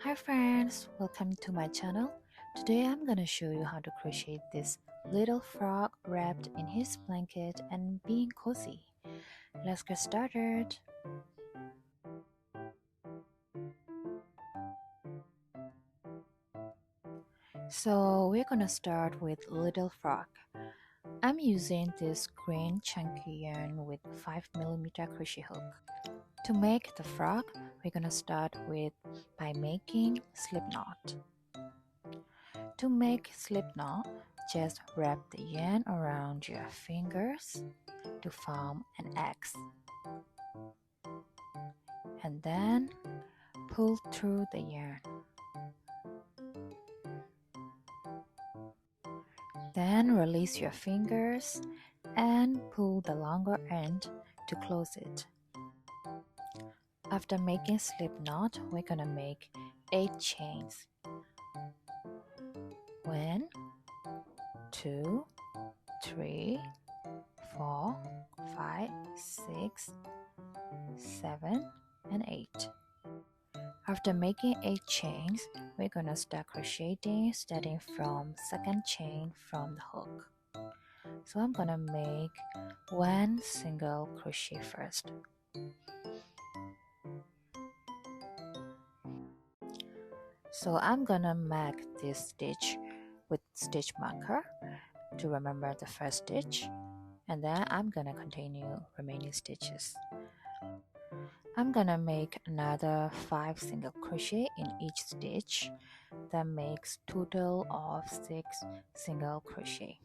Hi friends, welcome to my channel. Today I'm gonna show you how to crochet this little frog wrapped in his blanket and being cozy. Let's get started. So we're gonna start with little frog. I'm using this green chunky yarn with 5mm crochet hook. To make the frog, we're gonna start by making slip knot. To make slip knot, just wrap the yarn around your fingers to form an X. And then pull through the yarn. Then release your fingers and pull the longer end to close it. After making slip knot, we're gonna make 8 chains. 1, 2, 3, 4, 5, 6, 7, and 8. After making 8 chains, we're gonna start crocheting starting from second chain from the hook. So I'm gonna make 1 single crochet first. So I'm gonna mark this stitch with stitch marker to remember the first stitch, and then I'm gonna continue remaining stitches. I'm gonna make another 5 single crochet in each stitch. That makes total of 6 single crochet.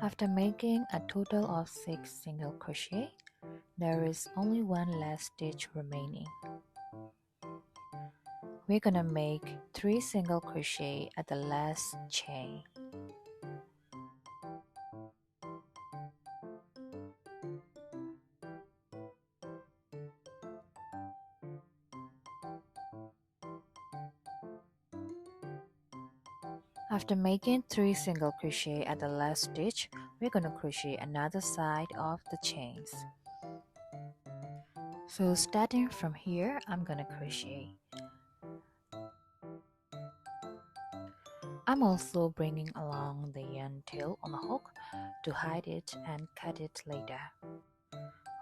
After making a total of 6 single crochet, there is only one last stitch remaining. We're gonna make 3 single crochet at the last chain. After making 3 single crochet at the last stitch, we're gonna crochet another side of the chains. So starting from here, I'm gonna crochet. I'm also bringing along the yarn tail on the hook to hide it and cut it later.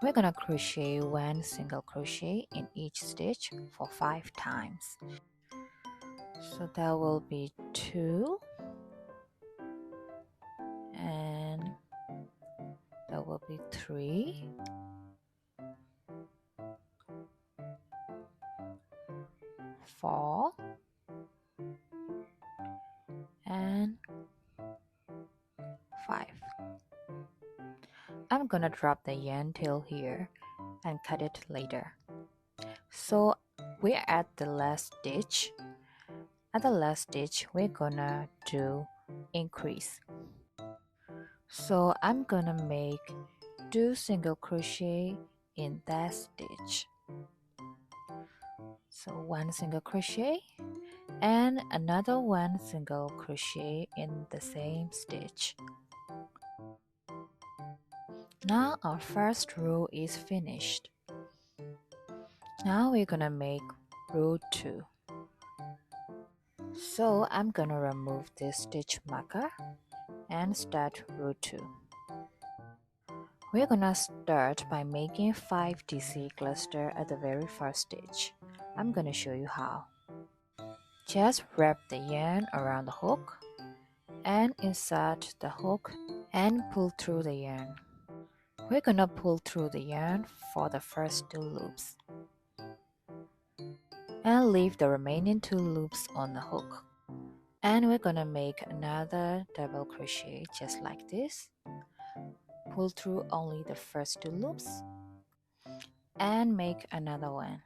We're gonna crochet 1 single crochet in each stitch for 5 times. So that will be 2, and that will be 3, 4, and 5. I'm gonna drop the yarn tail here and cut it later. So we're at the last stitch. At the last stitch, we're gonna do increase. So I'm gonna make 2 single crochet in that stitch. So 1 single crochet and another 1 single crochet in the same stitch. Now our first row is finished. Now we're gonna make row 2. So I'm gonna remove this stitch marker and start row 2. We're gonna start by making 5 DC cluster at the very first stitch. I'm gonna show you how. Just wrap the yarn around the hook and insert the hook and pull through the yarn. We're gonna pull through the yarn for the first 2 loops and leave the remaining 2 loops on the hook. And we're gonna make another double crochet just like this. Pull through only the first 2 loops and make another one.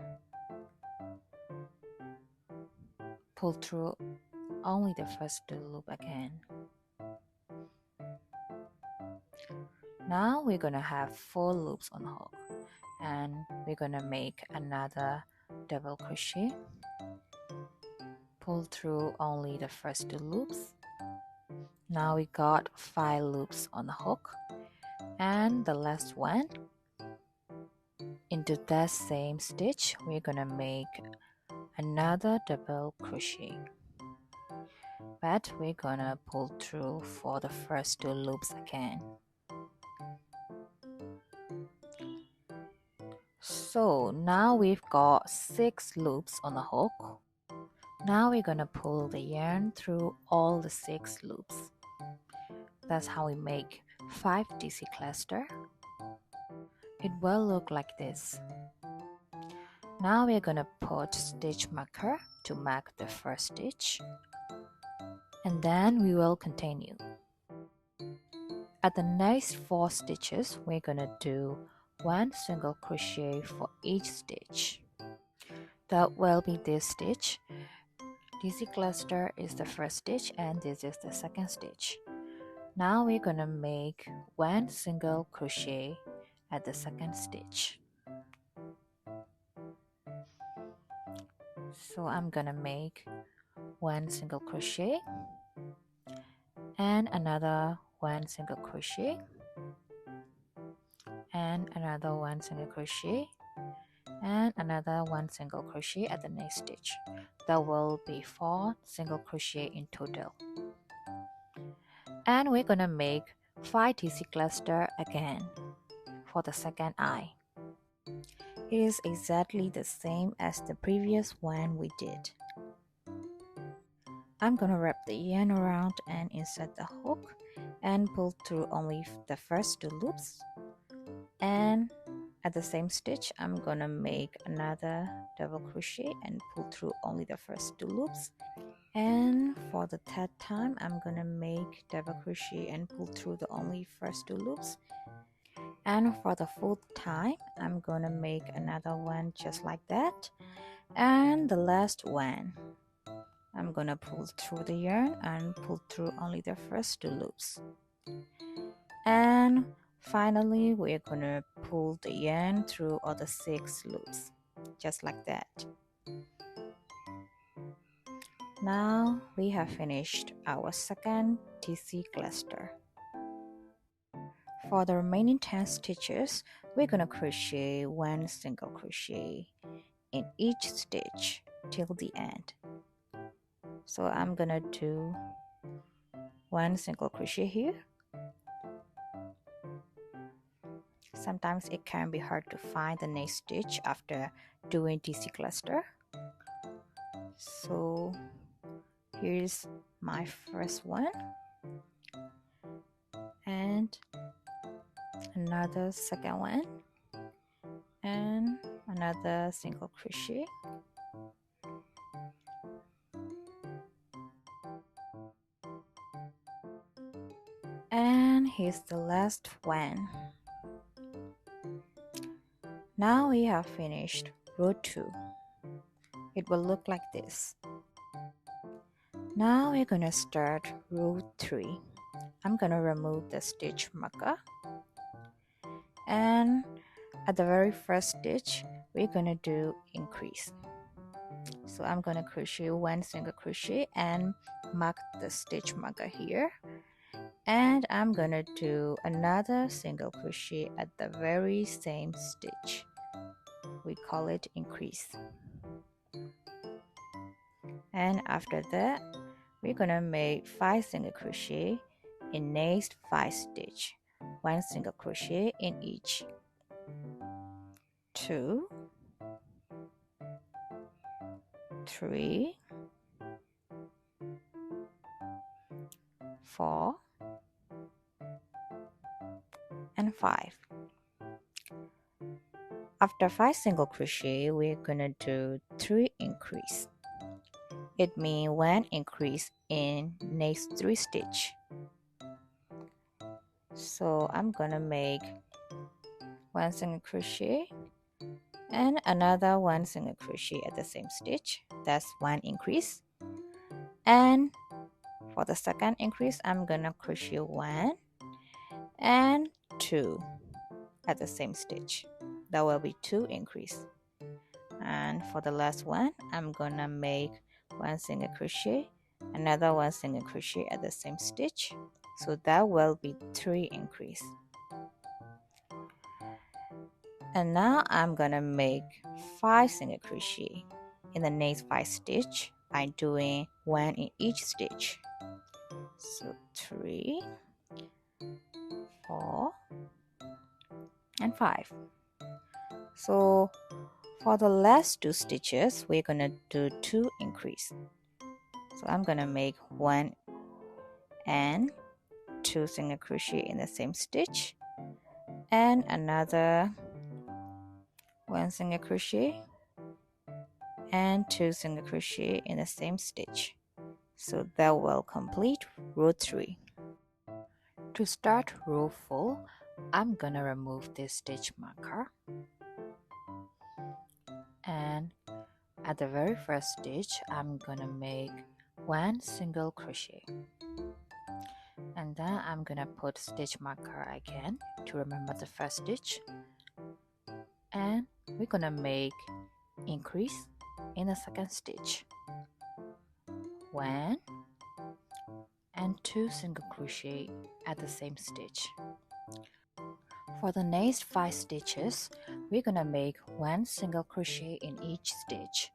Pull through only the first 2 loops again. Now we're gonna have 4 loops on the hook, and we're gonna make another double crochet. pull through only the first 2 loops. Now we got 5 loops on the hook, and the last one. Into that same stitch, we're gonna make another double crochet, but we're gonna pull through for the first 2 loops again. So now we've got 6 loops on the hook. Now we're gonna pull the yarn through all the 6 loops. That's how we make 5 daisy cluster. It will look like this. Now we're gonna put stitch marker to mark the first stitch, and then we will continue. At the next 4 stitches, we're gonna do 1 single crochet for each stitch. That will be this stitch. Daisy cluster is the first stitch and this is the second stitch. Now we're gonna make 1 single crochet at the second stitch. So I'm gonna make 1 single crochet and another 1 single crochet and another 1 single crochet and another 1 single crochet at the next stitch. There will be 4 single crochet in total. And we're gonna make 5 daisy cluster again for the second eye. It is exactly the same as the previous one we did. I'm gonna wrap the yarn around and insert the hook and pull through only the first 2 loops, and at the same stitch I'm gonna make another double crochet and pull through only the first 2 loops, and for the third time I'm gonna make double crochet and pull through the only first 2 loops, and for the fourth time I'm gonna make another one just like that, and the last one I'm gonna pull through the yarn and pull through only the first 2 loops, and finally we're gonna pull the yarn through all the 6 loops just like that. Now we have finished our second daisy cluster. For the remaining 10 stitches, we're gonna crochet 1 single crochet in each stitch till the end. So I'm gonna do 1 single crochet here. Sometimes it can be hard to find the next stitch after doing daisy cluster. So here's my first one, and another second one, and another single crochet, and here's the last one. Now we have finished row 2. It will look like this. Now we're gonna start row 3. I'm gonna remove the stitch marker, and at the very first stitch we're gonna do increase. So I'm gonna crochet 1 single crochet and mark the stitch marker here, and I'm gonna do another single crochet at the very same stitch. We call it increase. And after that we're gonna make 5 single crochet in next 5 stitch, 1 single crochet in each. 2, 3, 4, and 5. After 5 single crochet, we're gonna do 3 increase. It means 1 increase in next 3 stitch. So I'm gonna make 1 single crochet and another 1 single crochet at the same stitch. That's 1 increase. And for the second increase, I'm gonna crochet 1 and 2 at the same stitch. That will be 2 increase. And for the last one, I'm gonna make one single crochet, another one single crochet at the same stitch, so that will be 3 increase. And now I'm gonna make 5 single crochet in the next 5 stitch by doing 1 in each stitch. So 3, 4 and 5. So for the last 2 stitches we're gonna do 2 increase. So I'm gonna make 1 and 2 single crochet in the same stitch and another 1 single crochet and 2 single crochet in the same stitch. So that will complete row 3. To start row 4, I'm gonna remove this stitch marker, and at the very first stitch I'm gonna make 1 single crochet, and then I'm gonna put stitch marker again to remember the first stitch, and we're gonna make increase in the second stitch, 1 and 2 single crochet at the same stitch. For the next 5 stitches, we're gonna make 1 single crochet in each stitch.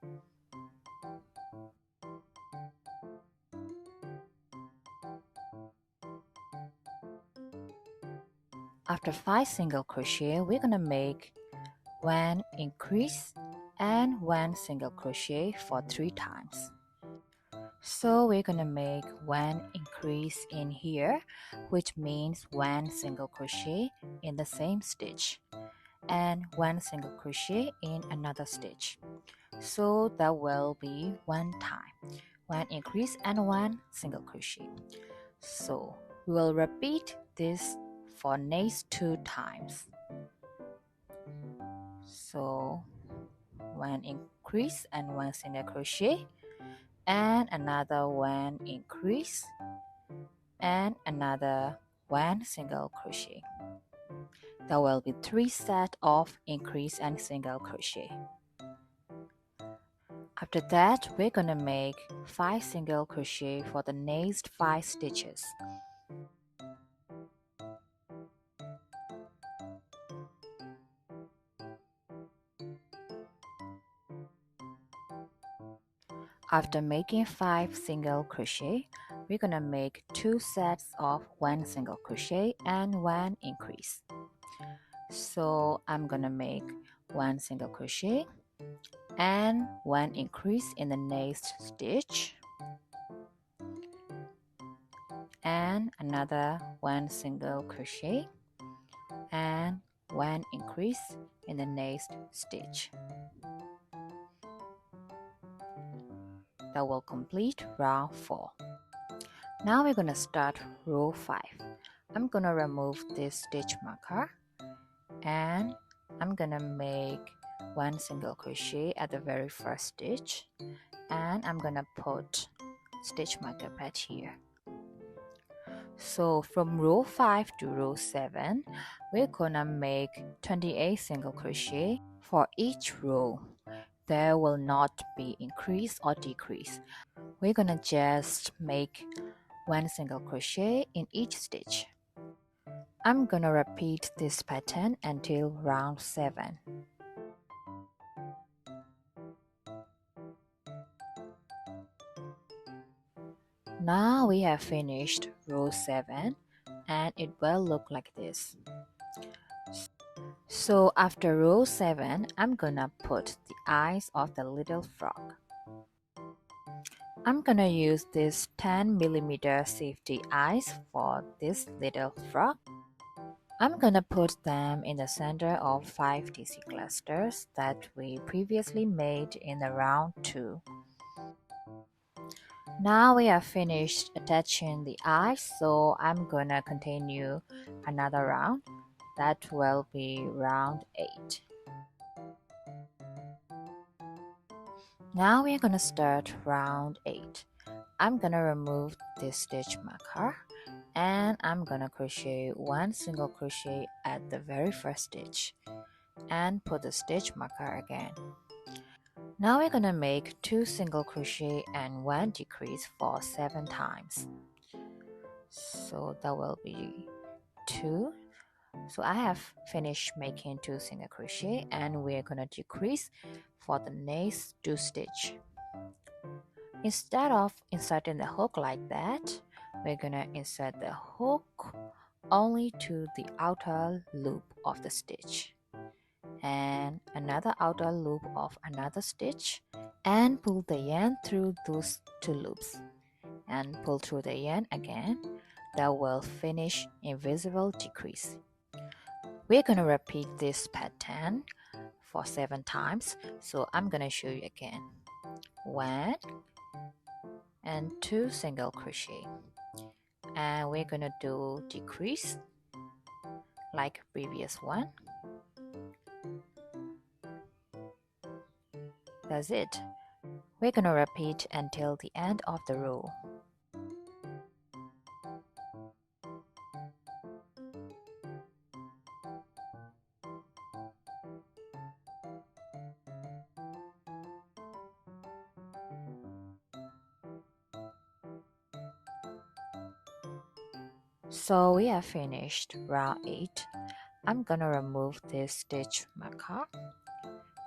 After 5 single crochet, we're gonna make 1 increase and 1 single crochet for 3 times. So we're gonna make 1 increase in here, which means 1 single crochet in the same stitch and 1 single crochet in another stitch. So that will be 1 time, 1 increase and 1 single crochet. So we will repeat this for next 2 times. So 1 increase and 1 single crochet and another 1 increase and another 1 single crochet. There will be 3 sets of increase and single crochet. After that, we're gonna make 5 single crochet for the next 5 stitches. After making 5 single crochet, we're gonna make 2 sets of 1 single crochet and 1 increase. So I'm gonna make 1 single crochet and 1 increase in the next stitch and another 1 single crochet and 1 increase in the next stitch. That will complete round 4. Now we're gonna start row 5. I'm gonna remove this stitch marker and I'm gonna make 1 single crochet at the very first stitch, and I'm gonna put stitch marker right here. So from row 5 to row 7, we're gonna make 28 single crochet for each row. There will not be increase or decrease. We're gonna just make 1 single crochet in each stitch. I'm gonna repeat this pattern until round 7. Now we have finished row 7 and it will look like this. So after row 7, I'm gonna put the eyes of the little frog. I'm gonna use this 10mm safety eyes for this little frog. I'm gonna put them in the center of 5 daisy clusters that we previously made in the round 2. Now we have finished attaching the eyes, so I'm gonna continue another round. That will be round 8. Now we're gonna start round 8. I'm gonna remove this stitch marker and I'm gonna crochet 1 single crochet at the very first stitch and put the stitch marker again. Now we're gonna make 2 single crochet and 1 decrease for 7 times. So that will be 2. So I have finished making 2 single crochet and we're gonna decrease for the next 2 stitch. Instead of inserting the hook like that, we're gonna insert the hook only to the outer loop of the stitch and another outer loop of another stitch, and pull the yarn through those 2 loops and pull through the yarn again. That will finish invisible decrease. We're gonna repeat this pattern for 7 times, so I'm gonna show you again. 1 and 2 single crochet, and we're gonna do decrease like previous one. That's it. We're gonna repeat until the end of the row. So we have finished round 8. I'm gonna remove this stitch marker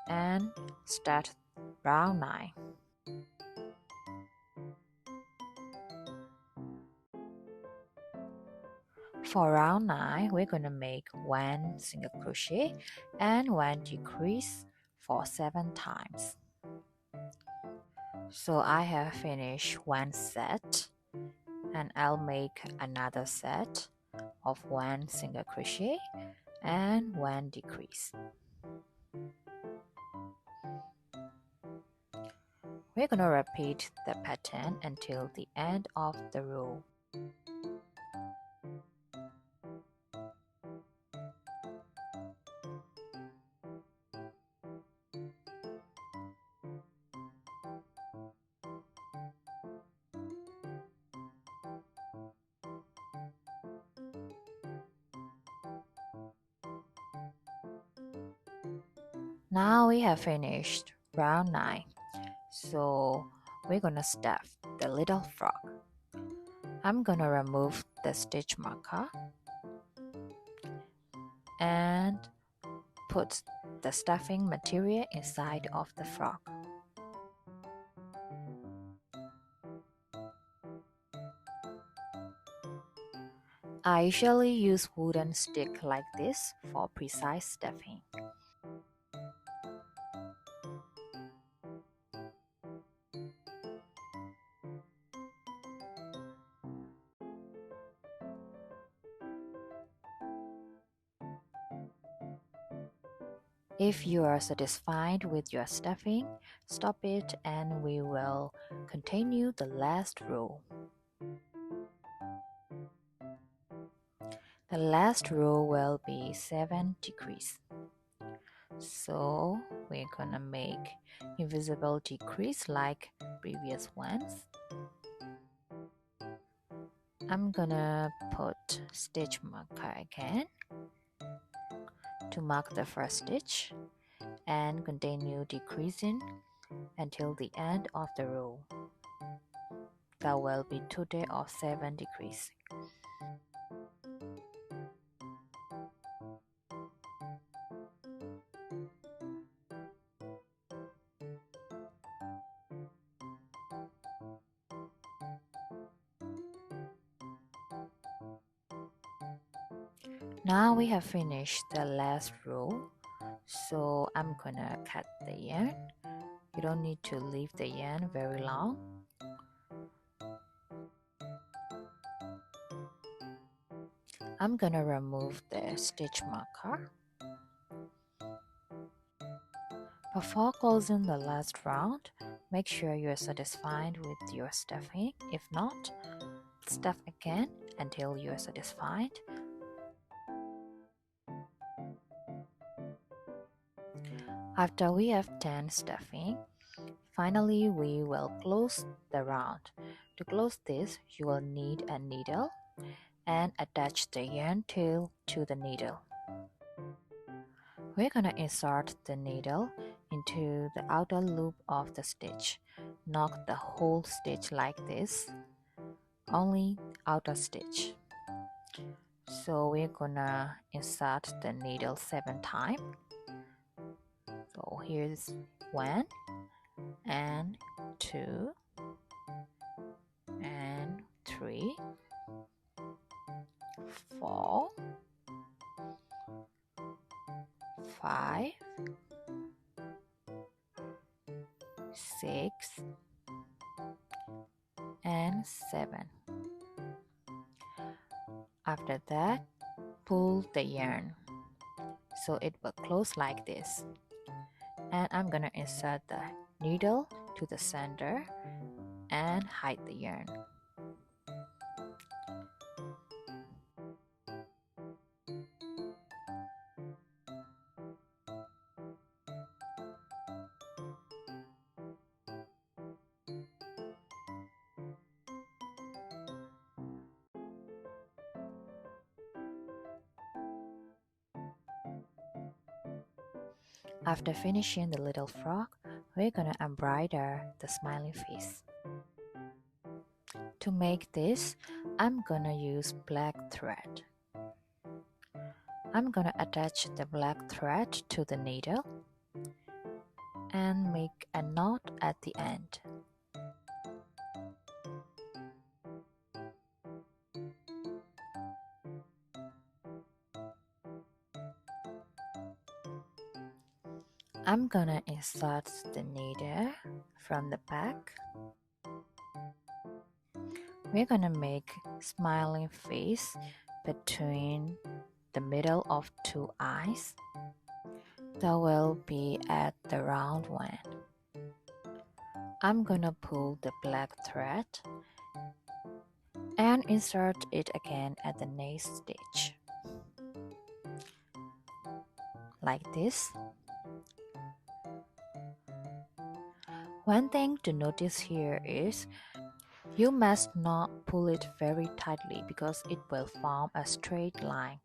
and start round 9. For round 9, we're gonna make 1 single crochet and 1 decrease for 7 times. So I have finished one set and I'll make another set of 1 single crochet and 1 decrease. We're gonna repeat the pattern until the end of the row. Now we have finished round 9. So we're gonna stuff the little frog. I'm gonna remove the stitch marker and put the stuffing material inside of the frog. I usually use wooden stick like this for precise stuffing. If you are satisfied with your stuffing, stop it and we will continue the last row. The last row will be 7 decrease. So we're gonna make invisible decrease like previous ones. I'm gonna put stitch marker again to mark the first stitch and continue decreasing until the end of the row. That will be total of 7 decrease. Now we have finished the last row, so I'm gonna cut the yarn. You don't need to leave the yarn very long. I'm gonna remove the stitch marker. Before closing the last round, make sure you are satisfied with your stuffing. If not, stuff again until you are satisfied. After we have done stuffing, finally we will close the round. To close this, you will need a needle and attach the yarn tail to the needle. We're gonna insert the needle into the outer loop of the stitch. Not the whole stitch like this, only outer stitch. So we're gonna insert the needle 7 times. So here's 1 and 2 and 3, 4, 5, 6, and 7. After that, pull the yarn so it will close like this. And I'm gonna insert the needle to the center and hide the yarn. After finishing the little frog, we're gonna embroider the smiley face. To make this, I'm gonna use black thread. I'm gonna attach the black thread to the needle and make a knot at the end. I'm gonna insert the needle from the back. We're gonna make smiling face between the middle of 2 eyes. That will be at the round one. I'm gonna pull the black thread and insert it again at the next stitch. Like this. One thing to notice here is you must not pull it very tightly because it will form a straight line.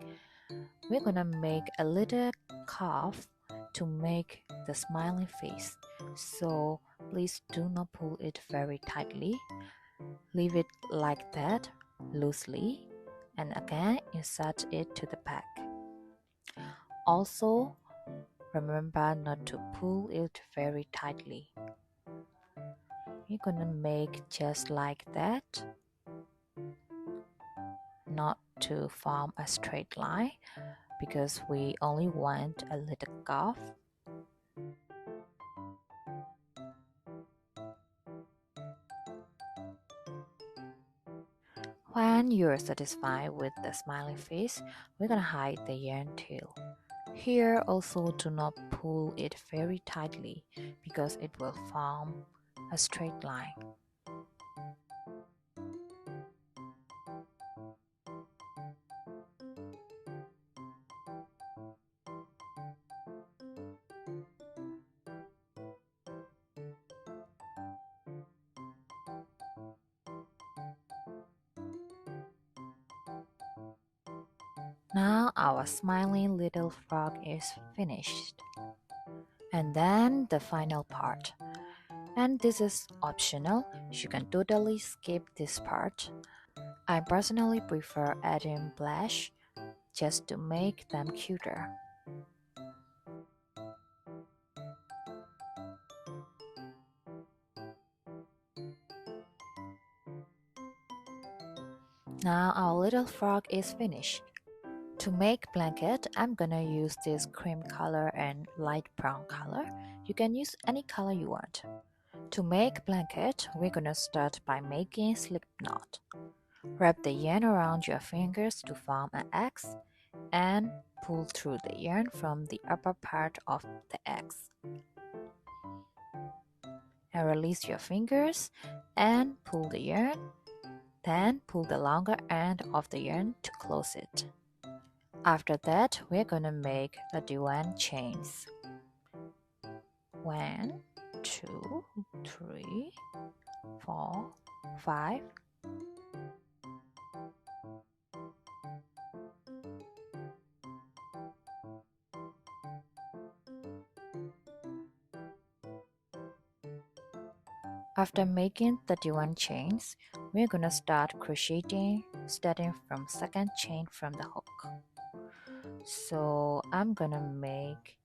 We're gonna make a little curve to make the smiling face, so please do not pull it very tightly. Leave it like that, loosely, and again insert it to the back. Also, remember not to pull it very tightly. We're gonna make just like that, not to form a straight line because we only want a little curve. When you're satisfied with the smiling face, we're gonna hide the yarn tail. Here also do not pull it very tightly because it will form a straight line. Now our smiling little frog is finished. And then the final part. And this is optional, you can totally skip this part. I personally prefer adding blush just to make them cuter. Now our little frog is finished. To make blanket, I'm gonna use this cream color and light brown color. You can use any color you want. To make blanket, we're gonna start by making slip knot. Wrap the yarn around your fingers to form an X and pull through the yarn from the upper part of the X. And release your fingers and pull the yarn. Then pull the longer end of the yarn to close it. After that, we're gonna make the diwan chains. 1, 2, 3, 4, 5. After making 31 chains, we're gonna start crocheting starting from second chain from the hook. So I'm gonna make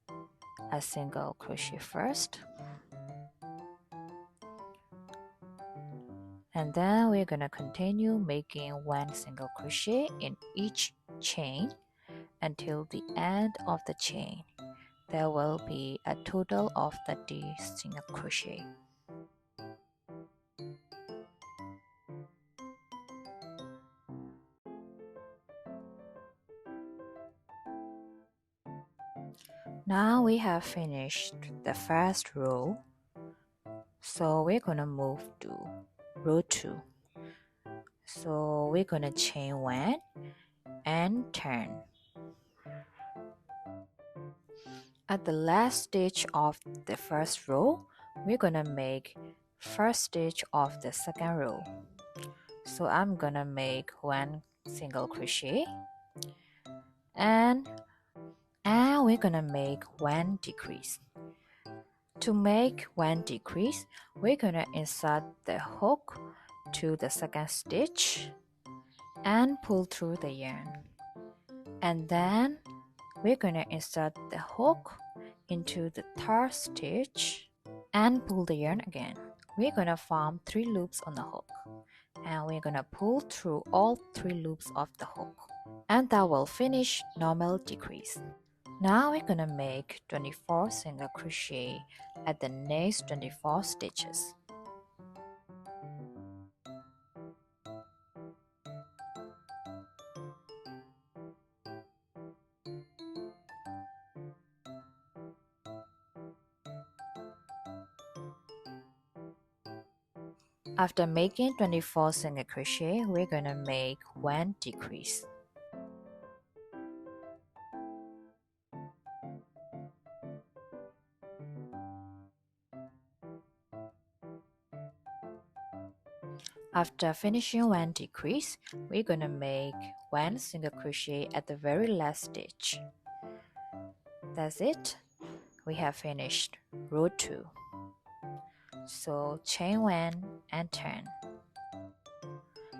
a single crochet first, and then we're gonna continue making one single crochet in each chain until the end of the chain. There will be a total of 30 single crochet. Now we have finished the first row, so we're gonna move to row 2. So we're gonna chain 1 and turn. At the last stitch of the first row, we're gonna make first stitch of the second row. So I'm gonna make one single crochet and we're gonna make one decrease. To make one decrease, we're gonna insert the hook to the second stitch and pull through the yarn. And then we're gonna insert the hook into the third stitch and pull the yarn again. We're gonna form 3 loops on the hook, and we're gonna pull through all 3 loops of the hook, and that will finish normal decrease. Now we're gonna make 24 single crochet at the next 24 stitches. After making 24 single crochet, we're gonna make one decrease. After finishing one decrease, we're gonna make one single crochet at the very last stitch. That's it. We have finished row 2. So chain 1 and turn.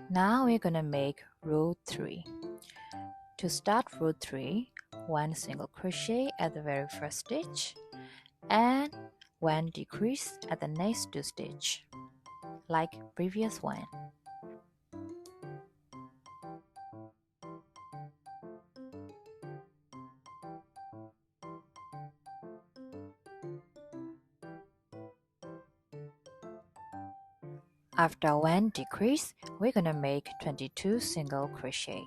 Now we're gonna make row 3. To start row 3, one single crochet at the very first stitch and one decrease at the next 2 stitches, like previous one. After one decrease, we're gonna make 22 single crochet.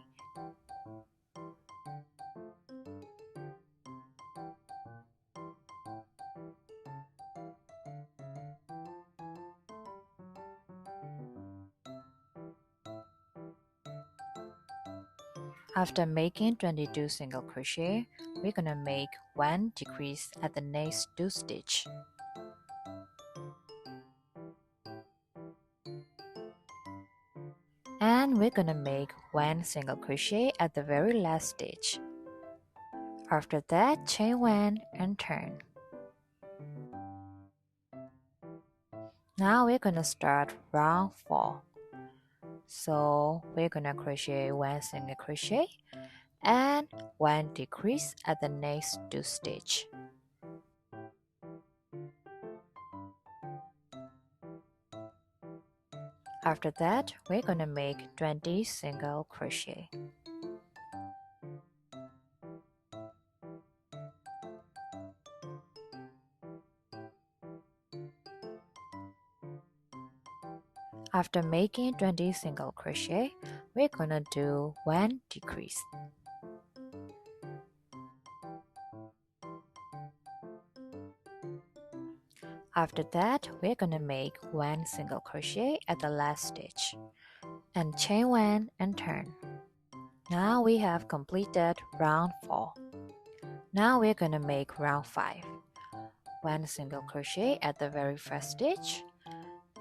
After making 22 single crochet, we're gonna make one decrease at the next 2 stitches. And we're gonna make one single crochet at the very last stitch. After that, chain 1 and turn. Now we're gonna start round 4. So we're gonna crochet one single crochet and one decrease at the next 2 stitches. After that, we're gonna make 20 single crochet. After making 20 single crochet, we're gonna do one decrease. After that, we're gonna make one single crochet at the last stitch and chain 1 and turn. Now we have completed round 4. Now we're gonna make round 5. One single crochet at the very first stitch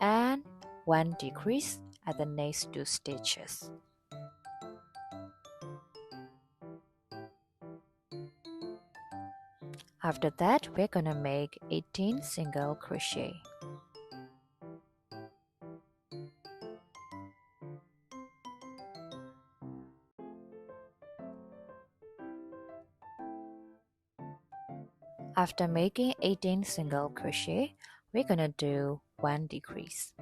and one decrease at the next 2 stitches. After that, we're gonna make 18 single crochet. After making 18 single crochet, we're gonna do 1 decrease.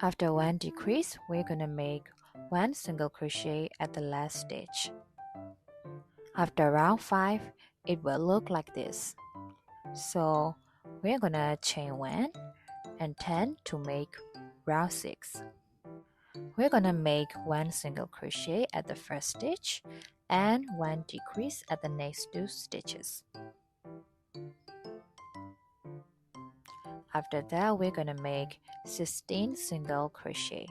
After 1 decrease, we're gonna make 1 single crochet at the last stitch. After round 5, it will look like this. So we're gonna chain 1 and 10 to make round 6. We're gonna make 1 single crochet at the first stitch and 1 decrease at the next 2 stitches. After that, we're gonna make 16 single crochet.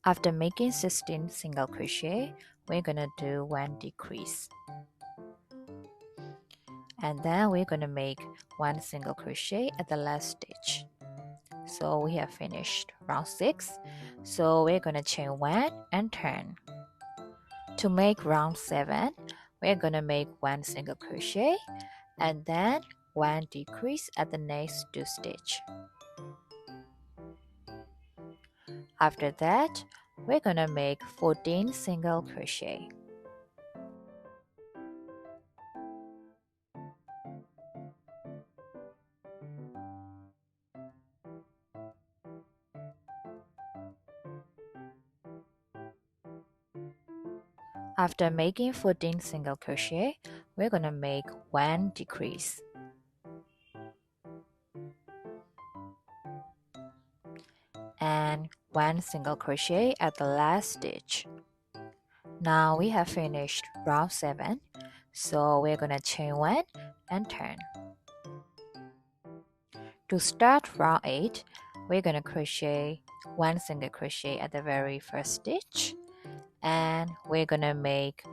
After making 16 single crochet, we're gonna do 1 decrease. And then we're gonna make 1 single crochet at the last stitch. So we have finished round 6. So we're gonna chain 1 and turn. To make round 7, we're gonna make 1 single crochet and then 1 decrease at the next 2 stitch. After that, we're gonna make 14 single crochet. After making 14 single crochet, we're gonna make 1 decrease. And 1 single crochet at the last stitch. Now we have finished round 7, so we're gonna chain 1 and turn. To start round 8, we're gonna crochet 1 single crochet at the very first stitch, and we're gonna make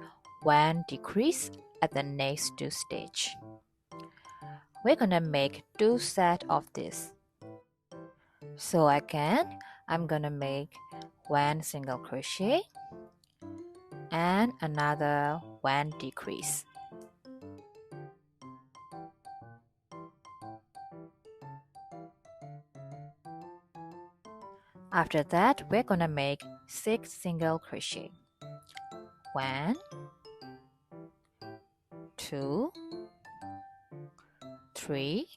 1 decrease at the next 2 stitch. We're gonna make 2 sets of this. So again, I'm gonna make 1 single crochet and another 1 decrease. After that, we're gonna make 6 single crochet. 1, 2, 3,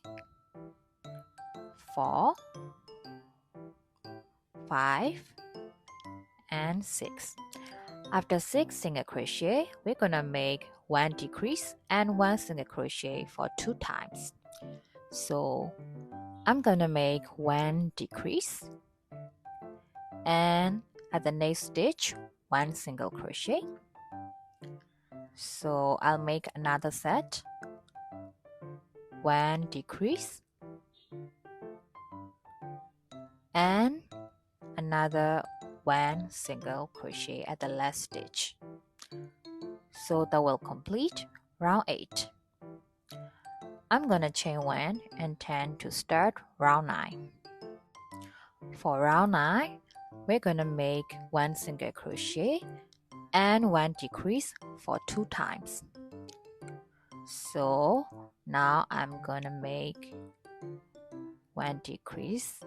4, 5, and 6. After 6 single crochet, we're gonna make 1 decrease and 1 single crochet for 2 times. So I'm gonna make 1 decrease and at the next stitch 1 single crochet. So I'll make another set, 1 decrease and another 1 single crochet at the last stitch. So that will complete round 8. I'm gonna chain 1 and 10 to start round 9. For round 9, we're gonna make 1 single crochet and 1 decrease for 2 times. So now I'm gonna make 1 decrease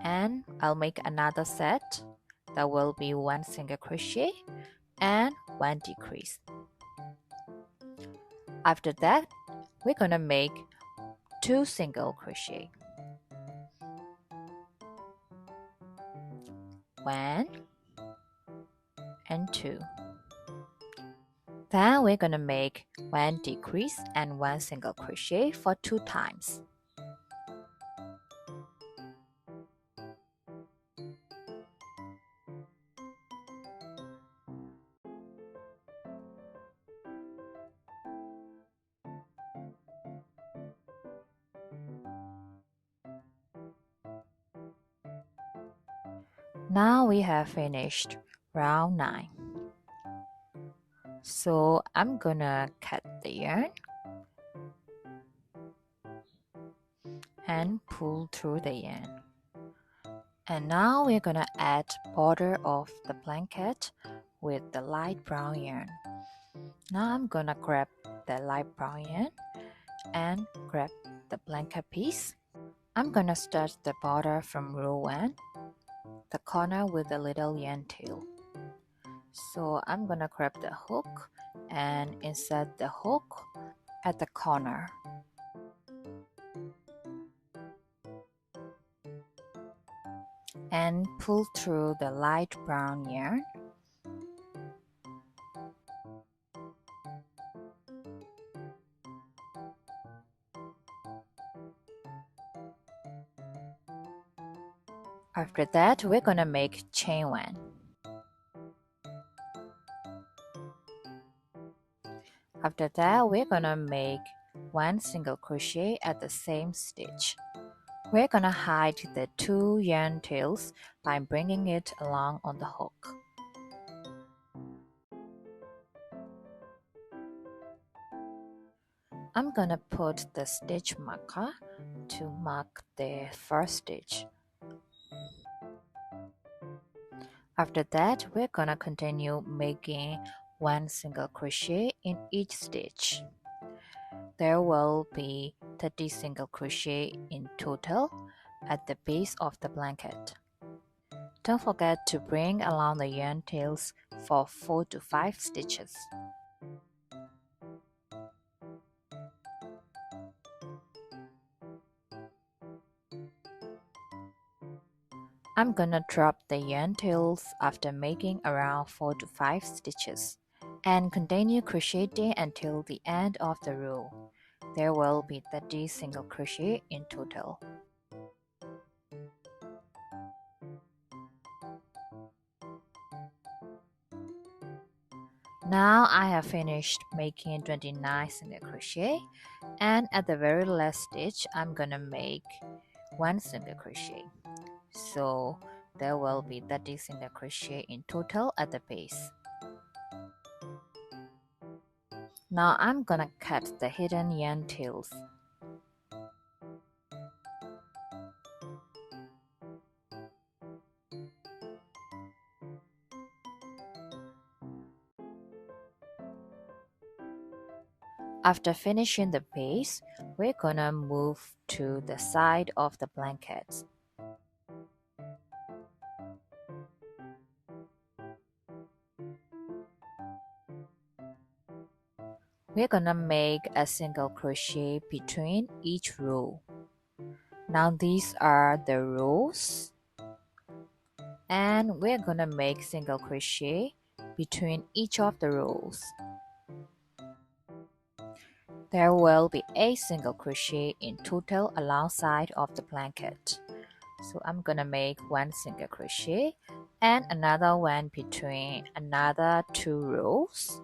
and I'll make another set that will be 1 single crochet and 1 decrease. After that, we're gonna make 2 single crochet. 1 and 2. Then we're gonna make 1 decrease and 1 single crochet for 2 times. Now we have finished round 9. So I'm gonna cut the yarn and pull through the yarn. And now we're gonna add border of the blanket with the light brown yarn. Now I'm gonna grab the light brown yarn and grab the blanket piece. I'm gonna start the border from row 1, the corner with the little yarn tail. So I'm gonna grab the hook and insert the hook at the corner. And pull through the light brown yarn. After that, we're gonna make chain 1. After that, we're gonna make 1 single crochet at the same stitch. We're gonna hide the 2 yarn tails by bringing it along on the hook. I'm gonna put the stitch marker to mark the first stitch. After that, we're gonna continue making 1 single crochet in each stitch. There will be 30 single crochet in total at the base of the blanket. Don't forget to bring along the yarn tails for 4 to 5 stitches. I'm gonna drop the yarn tails after making around 4 to 5 stitches and continue crocheting until the end of the row. There will be 30 single crochet in total. Now I have finished making 29 single crochet, and at the very last stitch I'm gonna make 1 single crochet. So there will be 30 single crochet in total at the base. Now I'm gonna cut the hidden yarn tails. After finishing the base, we're gonna move to the side of the blanket. We're gonna make a single crochet between each row. Now these are the rows, and we're gonna make single crochet between each of the rows. There will be 8 single crochet in total alongside of the blanket. So I'm gonna make 1 single crochet and another one between another 2 rows,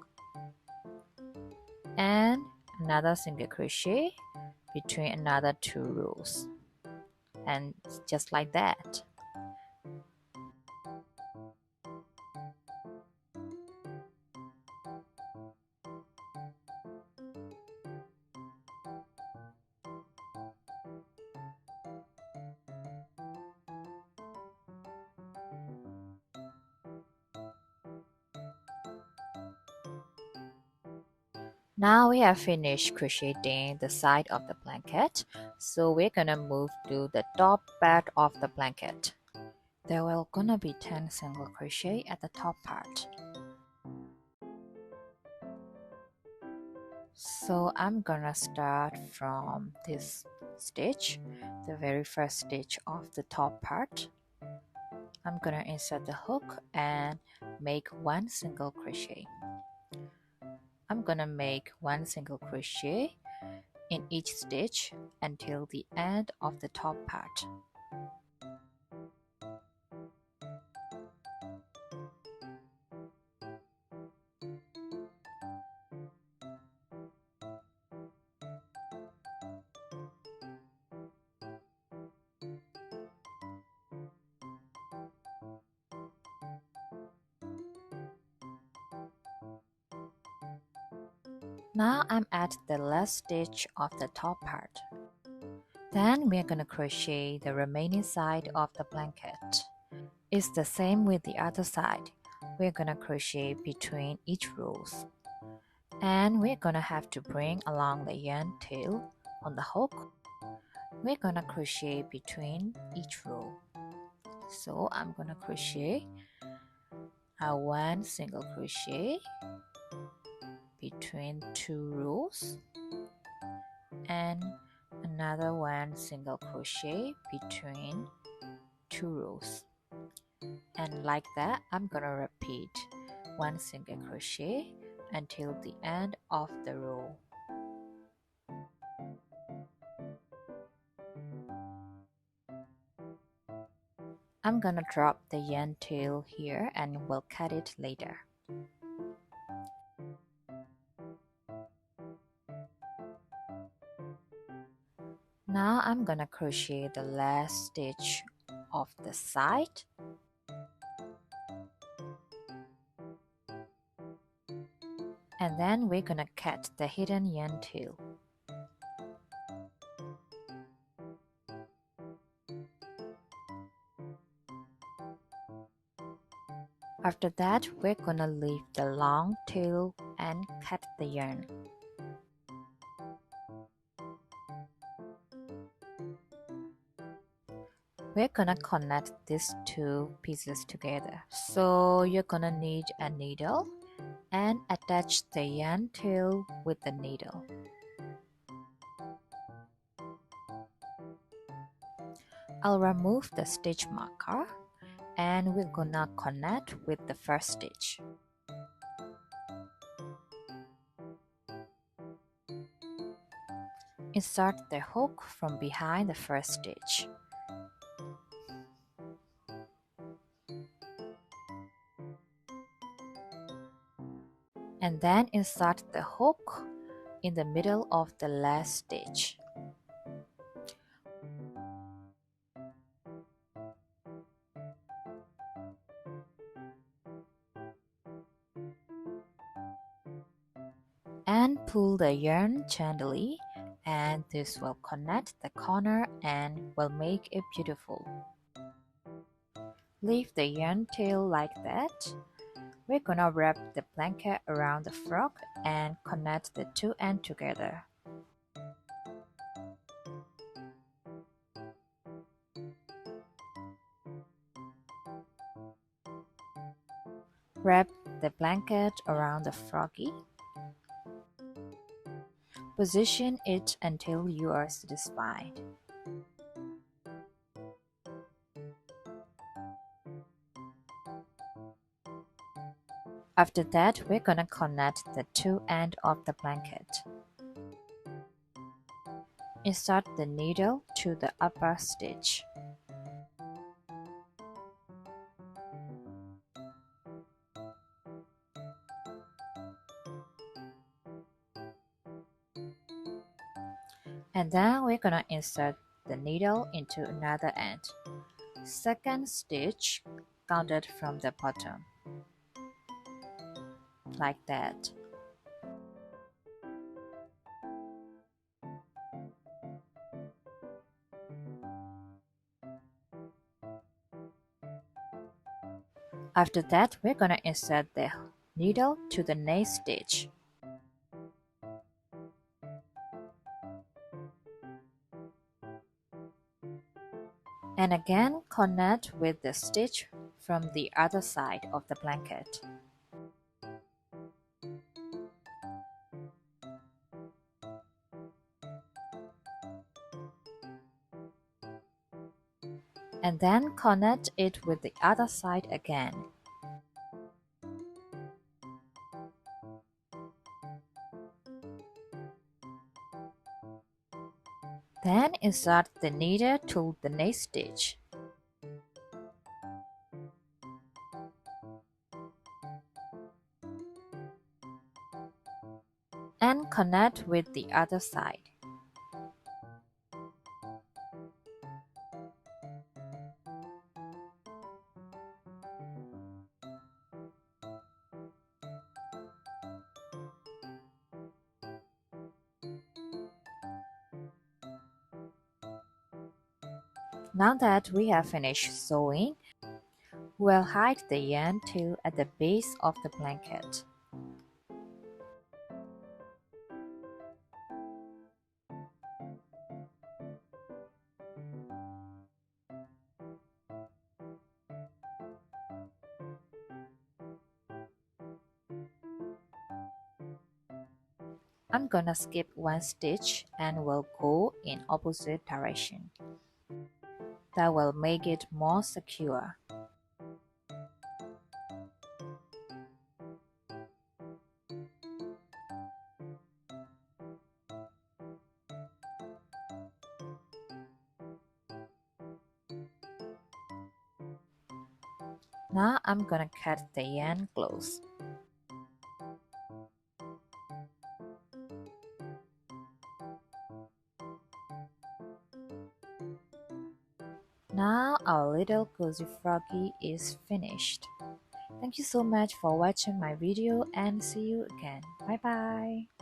and another single crochet between another 2 rows, and just like that. Now we have finished crocheting the side of the blanket, so we're gonna move to the top part of the blanket. There will gonna be 10 single crochet at the top part. So I'm gonna start from this stitch, the very first stitch of the top part. I'm gonna insert the hook and make 1 single crochet. I'm gonna make 1 single crochet in each stitch until the end of the top part. Now I'm at the last stitch of the top part. Then we're gonna crochet the remaining side of the blanket. It's the same with the other side. We're gonna crochet between each rows. And we're gonna have to bring along the yarn tail on the hook. We're gonna crochet between each row. So I'm gonna crochet one single crochet between two rows and another one single crochet between two rows, and like that I'm gonna repeat one single crochet until the end of the row. I'm gonna drop the yarn tail here and we'll cut it later. Now I'm gonna crochet the last stitch of the side, and then we're gonna cut the hidden yarn tail. After that, we're gonna leave the long tail and cut the yarn. We're gonna connect these two pieces together. So you're gonna need a needle and attach the yarn tail with the needle. I'll remove the stitch marker and we're gonna connect with the first stitch. Insert the hook from behind the first stitch. And then insert the hook in the middle of the last stitch. And pull the yarn gently, and this will connect the corner and will make it beautiful. Leave the yarn tail like that. We're gonna wrap the blanket around the frog and connect the two ends together. Wrap the blanket around the froggy. Position it until you are satisfied. After that, we're gonna connect the two ends of the blanket. Insert the needle to the upper stitch. And then we're gonna insert the needle into another end. Second stitch counted from the bottom, like that. After that, we're gonna insert the needle to the next stitch. And again connect with the stitch from the other side of the blanket. And then connect it with the other side again. Then insert the needle to the next stitch. And connect with the other side. Now that we have finished sewing, we'll hide the yarn tail at the base of the blanket. I'm gonna skip one stitch and will go in opposite direction. That will make it more secure. Now I'm gonna cut the yarn close. Now our little cozy froggy is finished. Thank you so much for watching my video and see you again. Bye bye.